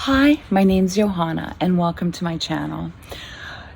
Hi, my name's Johanna and welcome to my channel.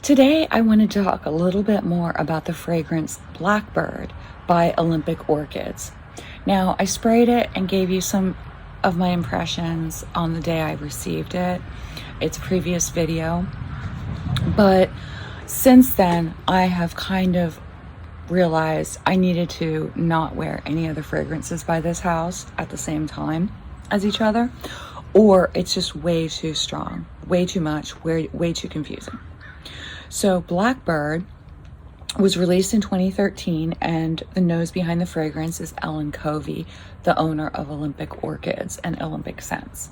Today I wanted to talk a little bit more about the fragrance Blackbird by Olympic Orchids. Now, I sprayed it and gave you some of my impressions on the day I received it. It's a previous video, but since then I have kind of realized I needed to not wear any other fragrances by this house at the same time as each other, or it's just way too strong, way too much, way too confusing. So Blackbird was released in 2013, and the nose behind the fragrance is Ellen Covey, the owner of Olympic Orchids and Olympic Scents.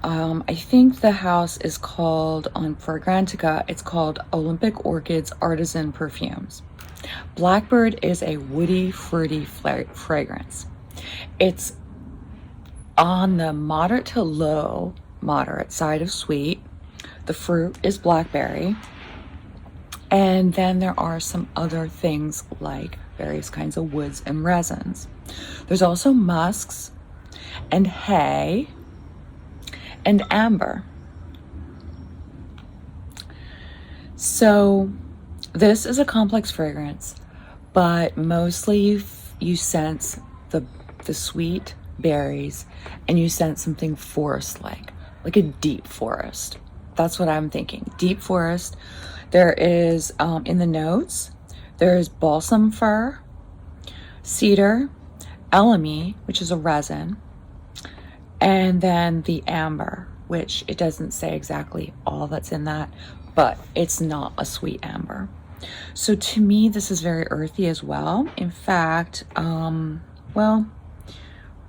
I think the house is called, on Fragrantica, it's called Olympic Orchids Artisan Perfumes. Blackbird is a woody, fruity fragrance. It's on the moderate to low moderate side of sweet. The fruit is blackberry, and then there are some other things like various kinds of woods and resins. There's also musks and hay and amber. So this is a complex fragrance, but mostly you sense the sweet berries, and you sense something forest-like a deep forest. That's what I'm thinking. Deep forest. There is in the notes, there is balsam fir, cedar, elemi, which is a resin, and then the amber, which it doesn't say exactly all that's in that, but it's not a sweet amber. So to me, this is very earthy as well. In fact,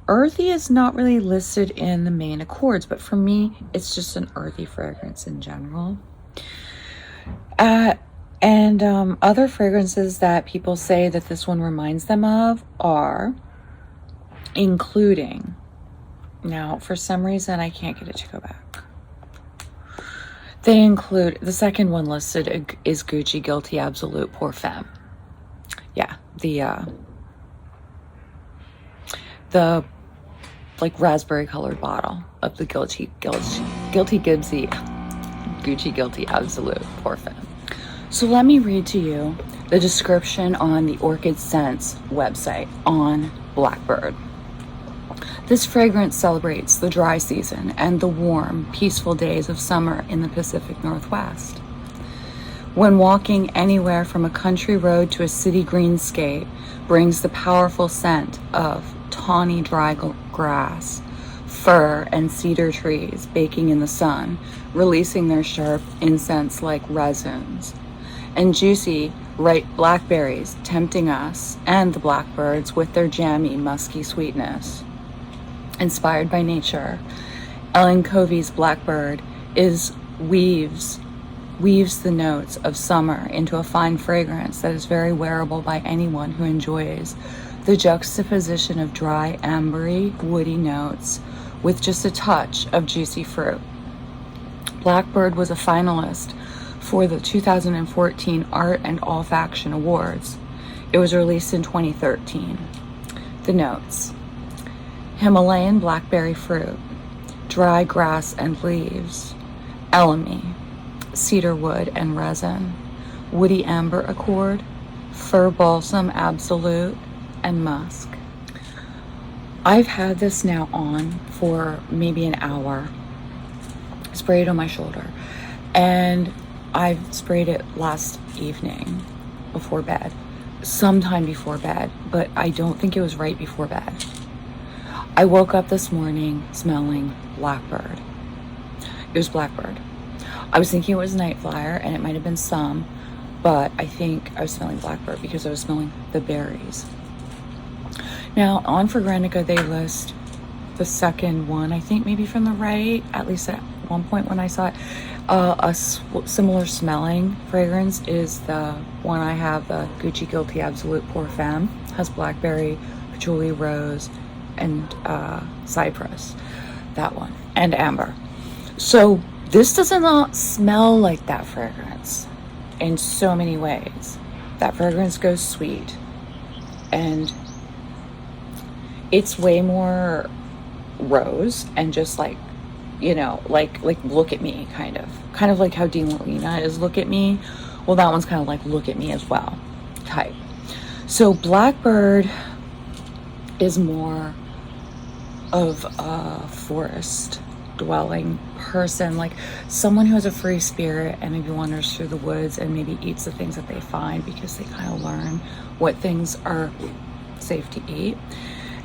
earthy is not really listed in the main accords, but for me, it's just an earthy fragrance in general. And other fragrances that people say that this one reminds them of are including, now for some reason I can't get it to go back. They include, the second one listed is Gucci Guilty Absolute Pour Femme. Yeah, the like raspberry colored bottle of the Gucci Guilty Absolute Pour Femme. So let me read to you the description on the Orchid Scents website on Blackbird. This fragrance celebrates the dry season and the warm, peaceful days of summer in the Pacific Northwest. When walking anywhere from a country road to a city greenscape brings the powerful scent of tawny dry grass, fir, and cedar trees baking in the sun, releasing their sharp incense-like resins, and juicy, ripe blackberries tempting us and the blackbirds with their jammy, musky sweetness. Inspired by nature, Ellen Covey's Blackbird weaves the notes of summer into a fine fragrance that is very wearable by anyone who enjoys the juxtaposition of dry, ambery-woody notes with just a touch of juicy fruit. Blackbird was a finalist for the 2014 Art and Olfaction Awards. It was released in 2013. The notes: Himalayan blackberry fruit, dry grass and leaves, elemi, cedar wood and resin, woody amber accord, fir balsam absolute, and musk. I've had this now on for maybe an hour, sprayed on my shoulder, and I've sprayed it last evening before bed, sometime before bed, but I don't think it was right before bed. I woke up this morning smelling Blackbird. It was Blackbird. I was thinking it was Night Flyer, and it might have been some, but I think I was smelling Blackbird because I was smelling the berries. Now, on Fragrantica, they list the second one, I think maybe from the right, at least at one point when I saw it. A similar smelling fragrance is the one I have, the Gucci Guilty Absolute Pour Femme. Has blackberry, patchouli, rose, and cypress. That one. And amber. So this does not smell like that fragrance in so many ways. That fragrance goes sweet, and it's way more rose and just like you know, like look at me, kind of like how Dean Lorena is look at me. Well, that one's kind of like look at me as well type. So Blackbird is more of a forest dwelling person, like someone who has a free spirit and maybe wanders through the woods and maybe eats the things that they find, because they kind of learn what things are safe to eat.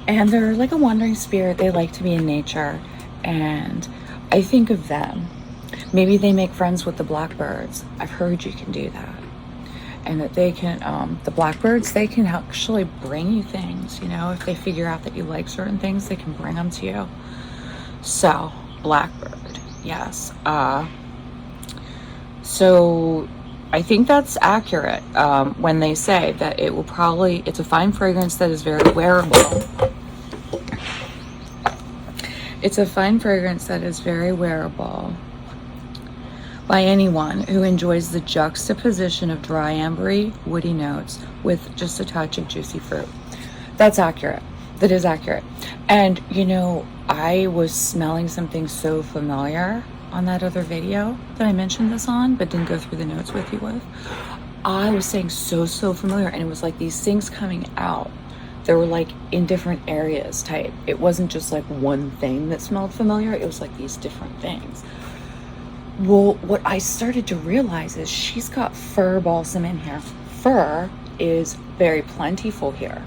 And they're like a wandering spirit. They like to be in nature. And I think of them. Maybe they make friends with the blackbirds. I've heard you can do that. And that they can, the blackbirds, they can actually bring you things, you know, if they figure out that you like certain things, they can bring them to you. So, Blackbird, yes. So I think that's accurate when they say that it will probably, it's a fine fragrance that is very wearable. It's a fine fragrance that is very wearable by anyone who enjoys the juxtaposition of dry ambery woody notes with just a touch of juicy fruit. That's accurate. That is accurate. And you know, I was smelling something so familiar on that other video that I mentioned this on, but didn't go through the notes with you with. I was saying so familiar, and it was like these things coming out. They were like in different areas type. It wasn't just like one thing that smelled familiar. It was like these different things. Well, what I started to realize is she's got fir balsam in here. Fir is very plentiful here.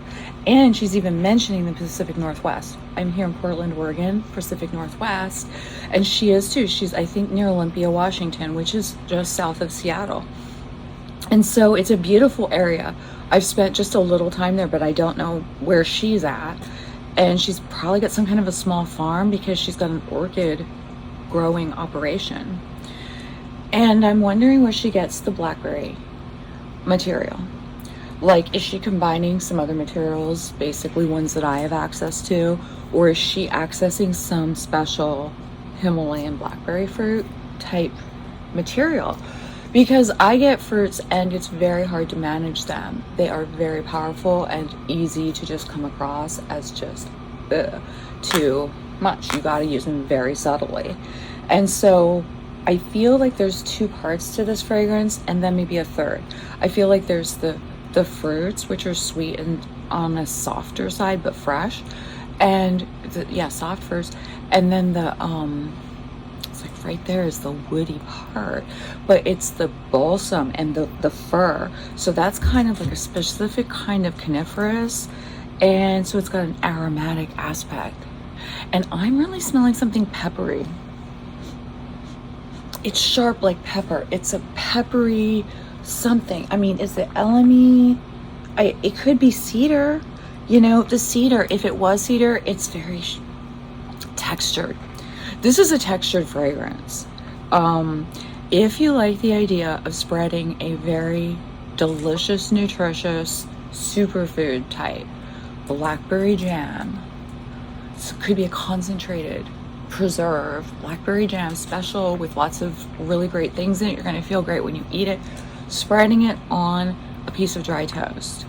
And she's even mentioning the Pacific Northwest. I'm here in Portland, Oregon, Pacific Northwest. And she is too. She's, I think, near Olympia, Washington, which is just south of Seattle. And so it's a beautiful area. I've spent just a little time there, but I don't know where she's at. And she's probably got some kind of a small farm, because she's got an orchid growing operation. And I'm wondering where she gets the blackberry material. Like, is she combining some other materials, basically ones that I have access to, or is she accessing some special Himalayan blackberry fruit type material? Because I get fruits and it's very hard to manage them. They are very powerful and easy to just come across as just too much. You got to use them very subtly. And so I feel like there's two parts to this fragrance, and then maybe a third. I feel like there's the fruits, which are sweet and on a softer side but fresh, and soft first, and then the it's like right there is the woody part, but it's the balsam and the fir. So that's kind of like a specific kind of coniferous, and so it's got an aromatic aspect. And I'm really smelling something peppery. It's sharp like pepper. It's a peppery something. I mean, is it elemi? It could be cedar. You know, the cedar, if it was cedar, it's very textured. This is a textured fragrance. If you like the idea of spreading a very delicious, nutritious superfood type blackberry jam, so it could be a concentrated preserve blackberry jam special with lots of really great things in it. You're going to feel great when you eat it. Spreading it on a piece of dry toast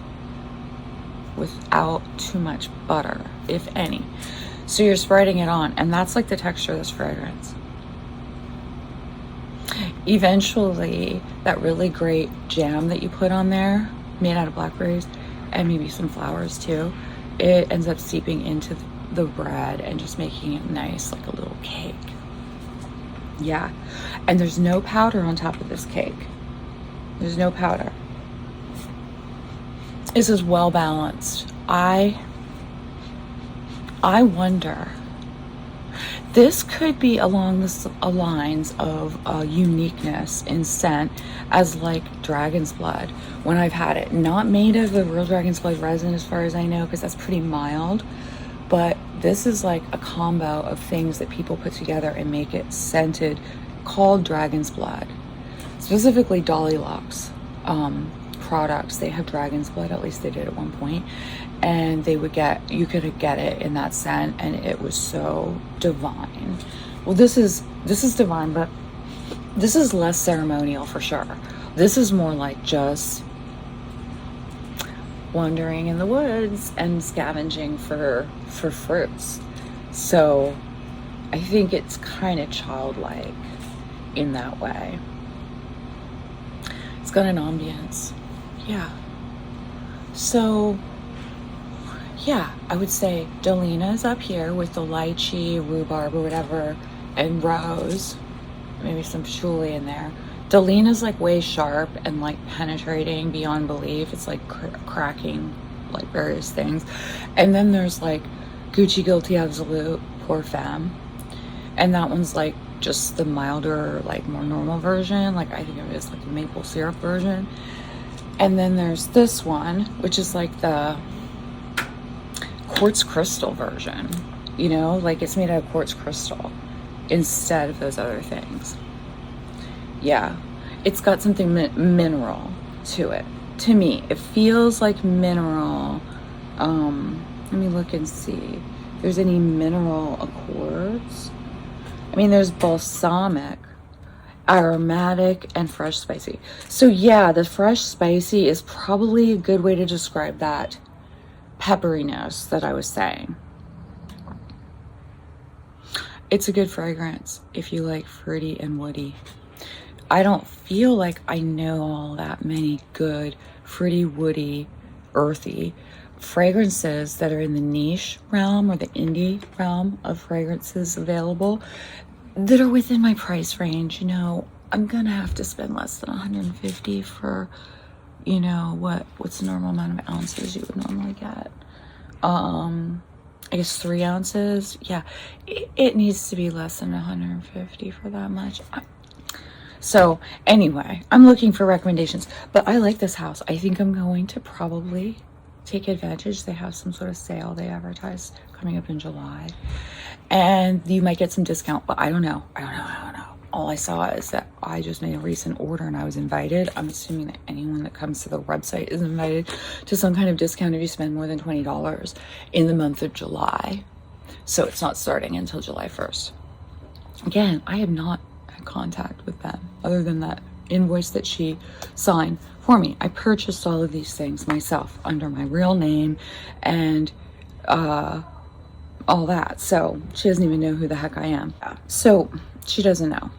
without too much butter, if any. So you're spreading it on, and that's like the texture of this fragrance. Eventually, that really great jam that you put on there, made out of blackberries and maybe some flowers too, it ends up seeping into the bread and just making it nice, like a little cake. Yeah, and there's no powder on top of this cake. There's no powder. This is well balanced. I wonder, this could be along the lines of uniqueness in scent as like dragon's blood. When I've had it, not made of the real dragon's blood resin as far as I know, because that's pretty mild, but this is like a combo of things that people put together and make it scented, called dragon's blood. Specifically Dolly Locks products, they have dragon's blood, at least they did at one point, and you could get it in that scent, and it was so divine. Well, this is divine, but this is less ceremonial for sure. This is more like just wandering in the woods and scavenging for fruits. So I think it's kind of childlike in that way. It's got an ambience. Yeah. So, yeah, I would say Delina's up here with the lychee, rhubarb, or whatever, and rose. Maybe some patchouli in there. Delina's like way sharp and like penetrating beyond belief. It's like cracking like various things. And then there's like Gucci Guilty Absolute Pour Femme. And that one's like just the milder, like more normal version. Like I think of it as like a maple syrup version. And then there's this one, which is like the quartz crystal version. You know, like it's made out of quartz crystal instead of those other things. Yeah, it's got something mineral to it. To me, it feels like mineral. Let me look and see if there's any mineral accords. I mean, there's balsamic, aromatic, and fresh spicy. So yeah, the fresh spicy is probably a good way to describe that pepperiness that I was saying. It's a good fragrance if you like fruity and woody. I don't feel like I know all that many good fruity, woody, earthy fragrances that are in the niche realm or the indie realm of fragrances available that are within my price range. You know, I'm gonna have to spend less than 150 for, you know, what's the normal amount of ounces you would normally get. I guess 3 ounces. Yeah, it needs to be less than 150 for that much. So anyway, I'm looking for recommendations, but I like this house. I think I'm going to probably take advantage. They have some sort of sale they advertise coming up in July, and you might get some discount, but I don't know. All I saw is that I just made a recent order and I was invited. I'm assuming that anyone that comes to the website is invited to some kind of discount if you spend more than $20 in the month of July. So it's not starting until July 1st. Again, I have not contact with them other than that invoice that she signed for me. I purchased all of these things myself under my real name and all that. So she doesn't even know who the heck I am. So she doesn't know.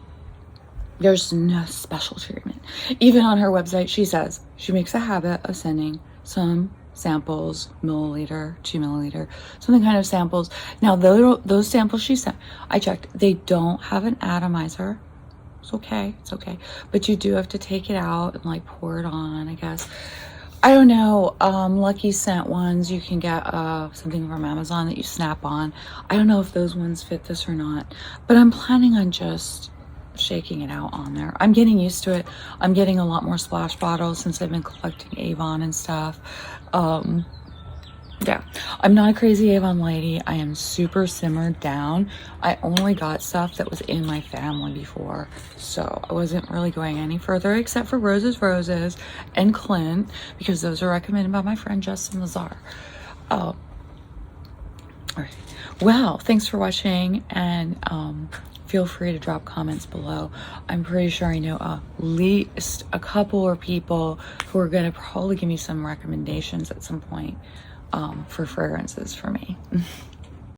There's no special treatment. Even on her website, she says she makes a habit of sending some samples, milliliter, 2 milliliter, something kind of samples. Now those samples she sent, I checked, they don't have an atomizer. It's okay, but you do have to take it out and like pour it on, I guess. I don't know. Lucky Scent ones, you can get something from Amazon that you snap on. I don't know if those ones fit this or not, but I'm planning on just shaking it out on there. I'm getting used to it. I'm getting a lot more splash bottles since I've been collecting Avon and stuff. Yeah, I'm not a crazy Avon lady. I am super simmered down. I only got stuff that was in my family before, so I wasn't really going any further except for Roses and Clint, because those are recommended by my friend Justin Lazar. All right. Well, thanks for watching, and feel free to drop comments below. I'm pretty sure I know at least a couple of people who are going to probably give me some recommendations at some point for fragrances for me.